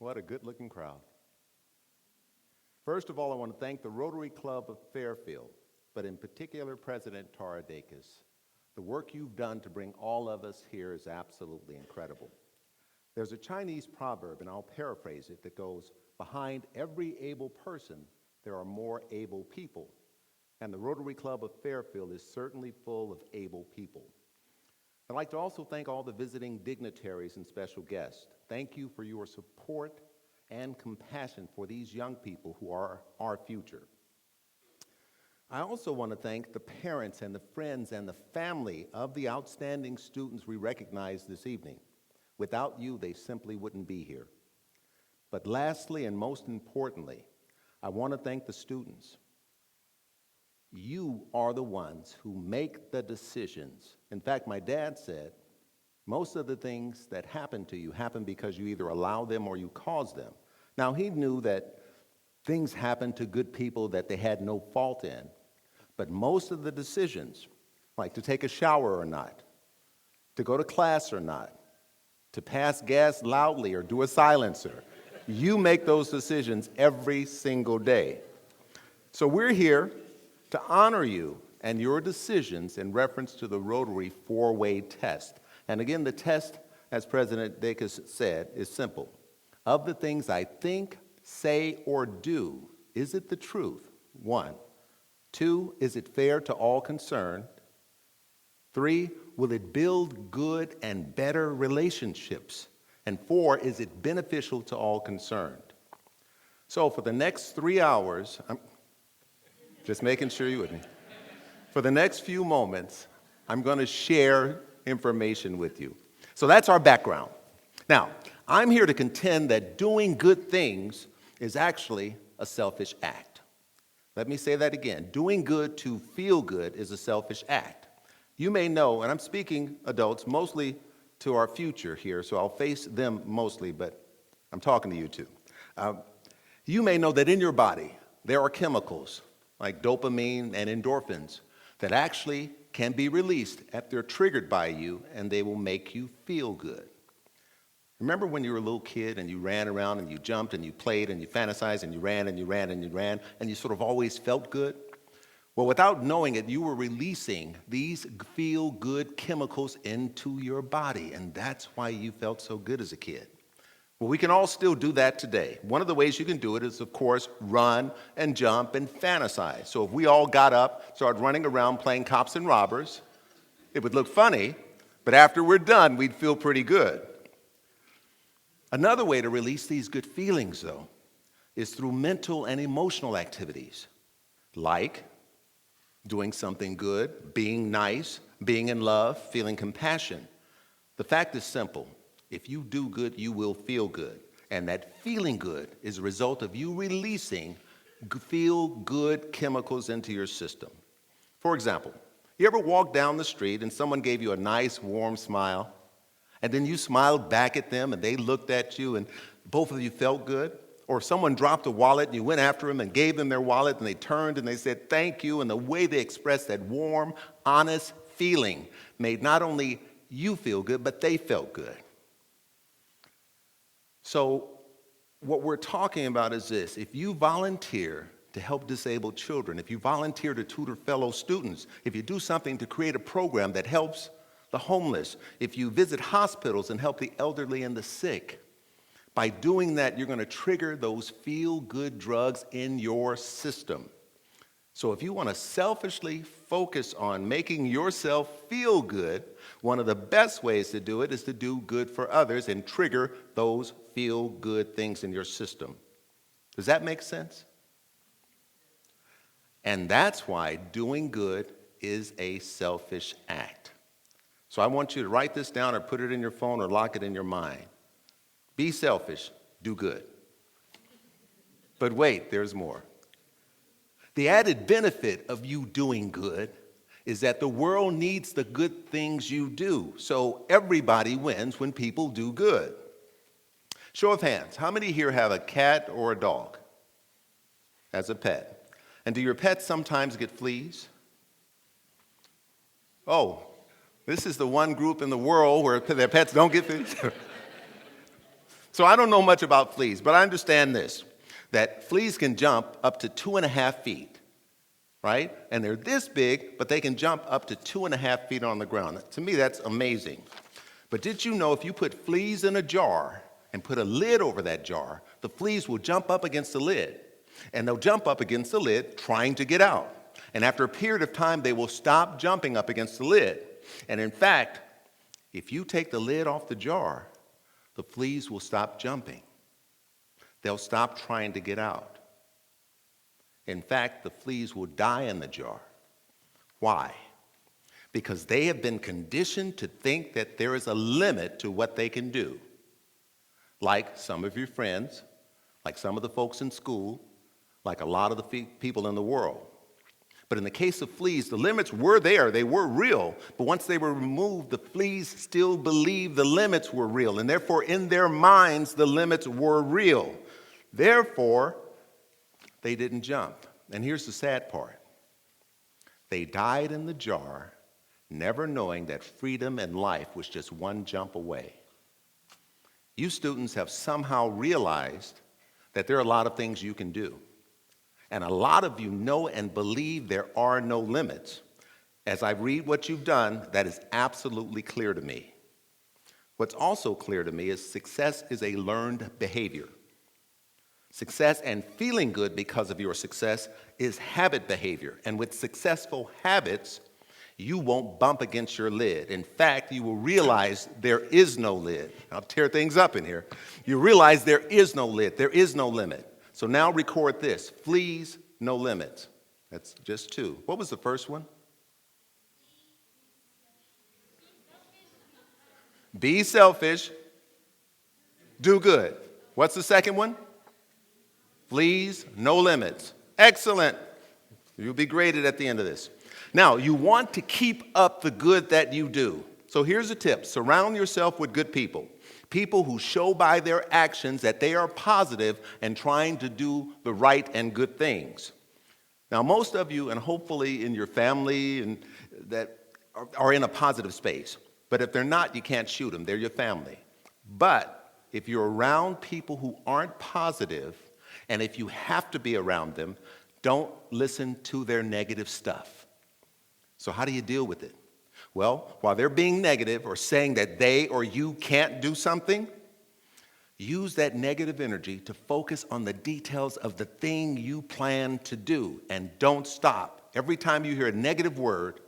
What a good-looking crowd. First of all, I want to thank the Rotary Club of Fairfield, but in particular President Tara Dacus. The work you've done to bring all of us here is absolutely incredible. There's a Chinese proverb, and I'll paraphrase it, that goes, "Behind every able person, there are more able people." And the Rotary Club of Fairfield is certainly full of able people. I'd like to also thank all the visiting dignitaries and special guests. Thank you for your support and compassion for these young people who are our future. I also want to thank the parents and the friends and the family of the outstanding students we recognize this evening. Without you, they simply wouldn't be here. But lastly, and most importantly, I want to thank the students. You are the ones who make the decisions. In fact, my dad said, most of the things that happen to you happen because you either allow them or you cause them. Now, he knew that things happen to good people that they had no fault in, but most of the decisions, like to take a shower or not, to go to class or not, to pass gas loudly or do a silencer, you make those decisions every single day. So we're here to honor you and your decisions in reference to the Rotary four-way test. And again, the test, as President Dacus said, is simple. Of the things I think, say, or do, is it the truth? 1. 2, is it fair to all concerned? 3, will it build good and better relationships? And 4, is it beneficial to all concerned? So for the next 3 hours, I'm just making sure you're with me. For the next few moments, I'm going to share information with you. So that's our background. Now, I'm here to contend that doing good things is actually a selfish act. Let me say that again. Doing good to feel good is a selfish act. You may know, and I'm speaking adults mostly to our future here, so I'll face them mostly, but I'm talking to you too. You may know that in your body there are chemicals like dopamine and endorphins that actually can be released if they're triggered by you, and they will make you feel good. Remember when you were a little kid and you ran around and you jumped and you played and you fantasized and you ran and you ran and you ran and you sort of always felt good? Well, without knowing it, you were releasing these feel-good chemicals into your body, and that's why you felt so good as a kid. Well, we can all still do that today. One of the ways you can do it is, of course, run and jump and fantasize. So if we all got up, started running around playing cops and robbers, it would look funny, but after we're done, we'd feel pretty good. Another way to release these good feelings, though, is through mental and emotional activities, like doing something good, being nice, being in love, feeling compassion. The fact is simple. If you do good, you will feel good. And that feeling good is a result of you releasing feel-good chemicals into your system. For example, you ever walk down the street and someone gave you a nice, warm smile, and then you smiled back at them and they looked at you and both of you felt good? Or someone dropped a wallet and you went after them and gave them their wallet and they turned and they said thank you, and the way they expressed that warm, honest feeling made not only you feel good, but they felt good. So what we're talking about is this. If you volunteer to help disabled children, if you volunteer to tutor fellow students, if you do something to create a program that helps the homeless, if you visit hospitals and help the elderly and the sick, by doing that, you're going to trigger those feel-good drugs in your system. So if you want to selfishly focus on making yourself feel good, one of the best ways to do it is to do good for others and trigger those feel-good things in your system. Does that make sense? And that's why doing good is a selfish act. So I want you to write this down or put it in your phone or lock it in your mind. Be selfish, do good. But wait, there's more. The added benefit of you doing good is that the world needs the good things you do. So everybody wins when people do good. Show of hands, how many here have a cat or a dog as a pet? And do your pets sometimes get fleas? Oh, this is the one group in the world where their pets don't get fleas. So I don't know much about fleas, but I understand this, that fleas can jump up to 2.5 feet, right? And they're this big, but they can jump up to 2.5 feet on the ground. To me, that's amazing. But did you know if you put fleas in a jar and put a lid over that jar, the fleas will jump up against the lid. And they'll jump up against the lid trying to get out. And after a period of time, they will stop jumping up against the lid. And in fact, if you take the lid off the jar, the fleas will stop jumping. They'll stop trying to get out. In fact, the fleas will die in the jar. Why? Because they have been conditioned to think that there is a limit to what they can do. Like some of your friends, like some of the folks in school, like a lot of the people in the world. But in the case of fleas, the limits were there, they were real, but once they were removed, the fleas still believed the limits were real, and therefore in their minds, the limits were real. Therefore, they didn't jump. And here's the sad part. They died in the jar, never knowing that freedom and life was just one jump away. You students have somehow realized that there are a lot of things you can do. And a lot of you know and believe there are no limits. As I read what you've done, that is absolutely clear to me. What's also clear to me is success is a learned behavior. Success and feeling good because of your success is habit behavior. And with successful habits, you won't bump against your lid. In fact, you will realize there is no lid. I'll tear things up in here. You realize there is no lid. There is no limit. So now record this. Fleas, no limits. That's just 2. What was the first one? Be selfish. Do good. What's the second one? Fleas, no limits. Excellent. You'll be graded at the end of this. Now, you want to keep up the good that you do. So here's a tip. Surround yourself with good people. People who show by their actions that they are positive and trying to do the right and good things. Now, most of you, and hopefully in your family, and that are in a positive space. But if they're not, you can't shoot them. They're your family. But if you're around people who aren't positive, and if you have to be around them, don't listen to their negative stuff. So how do you deal with it? Well, while they're being negative or saying that they or you can't do something, use that negative energy to focus on the details of the thing you plan to do, and don't stop. Every time you hear a negative word,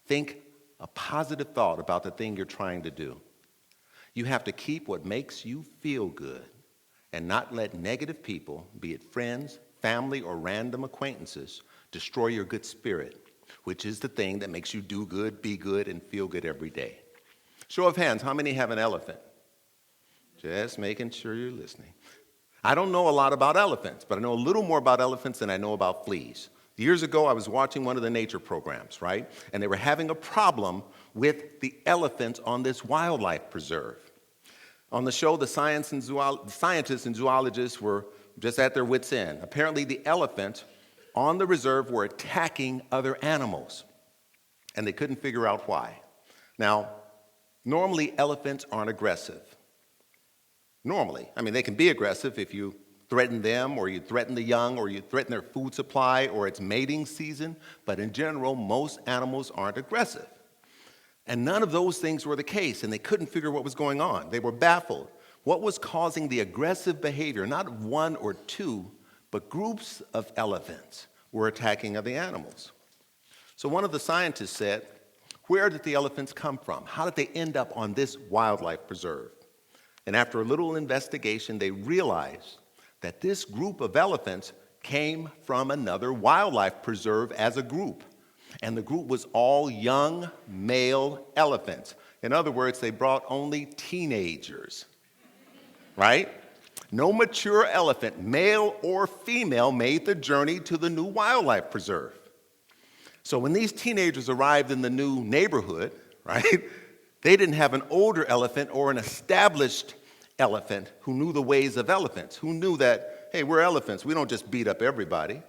think a positive thought about the thing you're trying to do. You have to keep what makes you feel good and not let negative people, be it friends, family, or random acquaintances, destroy your good spirit, which is the thing that makes you do good, be good, and feel good every day. Show of hands, how many have an elephant? Just making sure you're listening. I don't know a lot about elephants, but I know a little more about elephants than I know about fleas. Years ago, I was watching one of the nature programs, right? And they were having a problem with the elephants on this wildlife preserve. On the show, the scientists and zoologists were just at their wits' end. Apparently, the elephants on the reserve were attacking other animals, and they couldn't figure out why. Now, normally elephants aren't aggressive. Normally. I mean, they can be aggressive if you threaten them, or you threaten the young, or you threaten their food supply, or it's mating season, but in general, most animals aren't aggressive. And none of those things were the case, and they couldn't figure what was going on. They were baffled. What was causing the aggressive behavior? Not one or two, but groups of elephants were attacking other animals. So one of the scientists said, where did the elephants come from? How did they end up on this wildlife preserve? And after a little investigation, they realized that this group of elephants came from another wildlife preserve as a group. And the group was all young male elephants. In other words, they brought only teenagers, right? No mature elephant, male or female, made the journey to the new wildlife preserve. So when these teenagers arrived in the new neighborhood, right, they didn't have an older elephant or an established elephant who knew the ways of elephants, who knew that, hey, we're elephants, we don't just beat up everybody.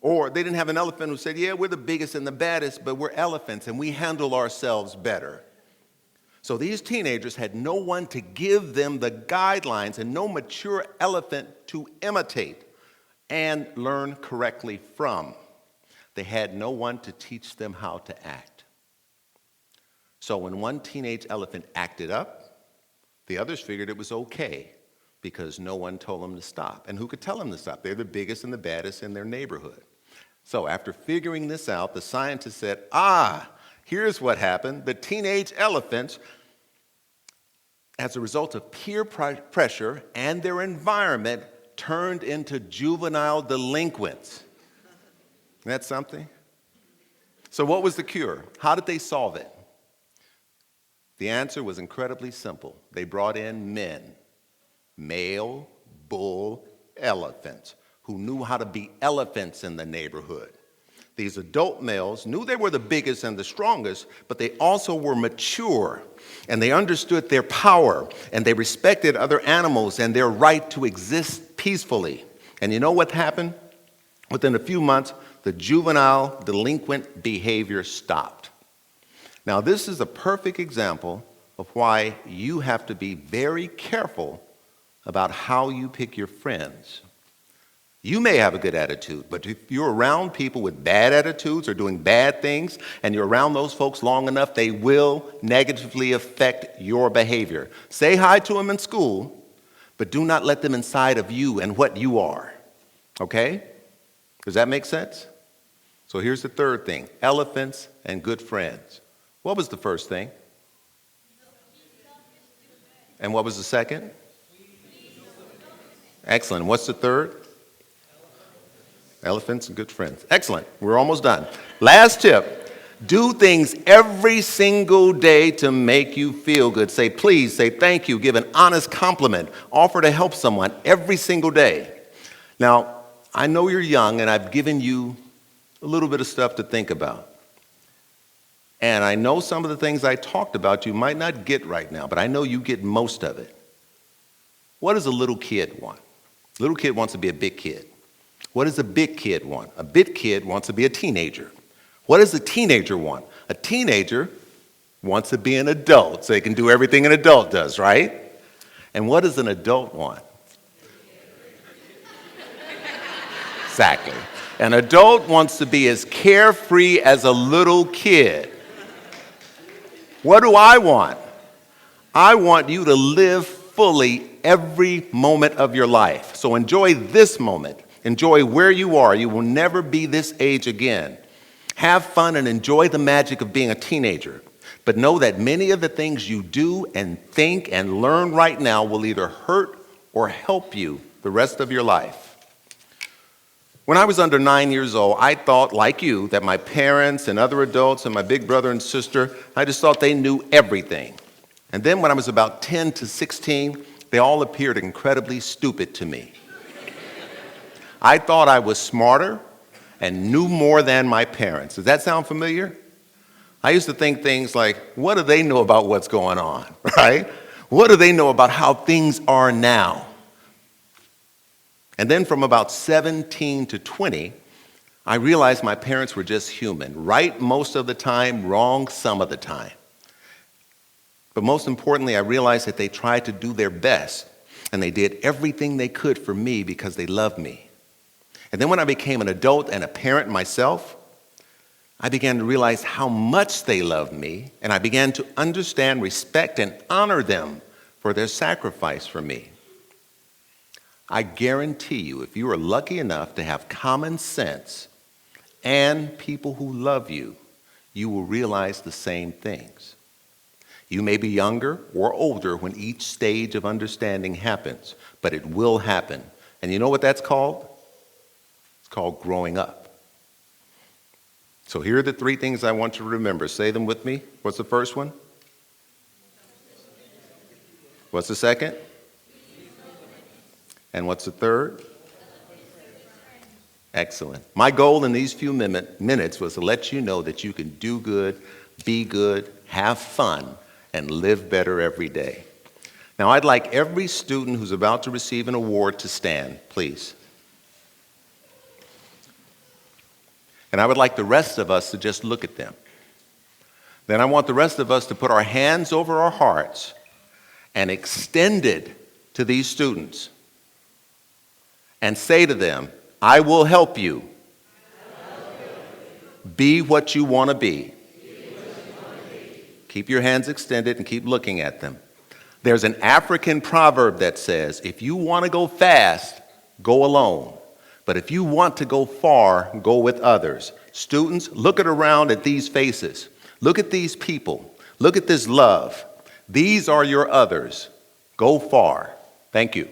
Or they didn't have an elephant who said, yeah, we're the biggest and the baddest, but we're elephants and we handle ourselves better. So these teenagers had no one to give them the guidelines and no mature elephant to imitate and learn correctly from. They had no one to teach them how to act. So when one teenage elephant acted up, the others figured it was okay because no one told them to stop. And who could tell them to stop? They're the biggest and the baddest in their neighborhood. So after figuring this out, the scientists said, here's what happened. The teenage elephants, as a result of peer pressure and their environment, turned into juvenile delinquents. Isn't that something? So what was the cure? How did they solve it? The answer was incredibly simple. They brought in men, male bull elephants, who knew how to be elephants in the neighborhood. These adult males knew they were the biggest and the strongest, but they also were mature, and they understood their power, and they respected other animals and their right to exist peacefully. And you know what happened? Within a few months, the juvenile delinquent behavior stopped. Now, this is a perfect example of why you have to be very careful about how you pick your friends. You may have a good attitude, but if you're around people with bad attitudes or doing bad things, and you're around those folks long enough, they will negatively affect your behavior. Say hi to them in school, but do not let them inside of you and what you are. Okay? Does that make sense? So here's the third thing, elephants and good friends. What was the first thing? And what was the second? Excellent. What's the third? Elephants and good friends. Excellent. We're almost done. Last tip. Do things every single day to make you feel good. Say please, say thank you, give an honest compliment, offer to help someone every single day. Now, I know you're young, and I've given you a little bit of stuff to think about. And I know some of the things I talked about you might not get right now, but I know you get most of it. What does a little kid want? A little kid wants to be a big kid. What does a big kid want? A big kid wants to be a teenager. What does a teenager want? A teenager wants to be an adult so they can do everything an adult does, right? And what does an adult want? Exactly. An adult wants to be as carefree as a little kid. What do I want? I want you to live fully every moment of your life. So enjoy this moment. Enjoy where you are. You will never be this age again. Have fun and enjoy the magic of being a teenager. But know that many of the things you do and think and learn right now will either hurt or help you the rest of your life. When I was under 9 years old, I thought, like you, that my parents and other adults and my big brother and sister, I just thought they knew everything. And then when I was about 10 to 16, they all appeared incredibly stupid to me. I thought I was smarter and knew more than my parents. Does that sound familiar? I used to think things like, what do they know about what's going on, right? What do they know about how things are now? And then from about 17 to 20, I realized my parents were just human, right most of the time, wrong some of the time. But most importantly, I realized that they tried to do their best, and they did everything they could for me because they loved me. And then when I became an adult and a parent myself, I began to realize how much they loved me, and I began to understand, respect, and honor them for their sacrifice for me. I guarantee you, if you are lucky enough to have common sense and people who love you, you will realize the same things. You may be younger or older when each stage of understanding happens, but it will happen. And you know what that's called? It's called growing up. So here are the three things I want you to remember. Say them with me. What's the first one? What's the second? And what's the third? Excellent. My goal in these few minutes was to let you know that you can do good, be good, have fun, and live better every day. Now, I'd like every student who's about to receive an award to stand, please. And I would like the rest of us to just look at them. Then I want the rest of us to put our hands over our hearts and extend it to these students and say to them, I will help you be what you want to be. Keep your hands extended and keep looking at them. There's an African proverb that says, if you want to go fast, go alone. But if you want to go far, go with others. Students, look around at these faces. Look at these people. Look at this love. These are your others. Go far. Thank you.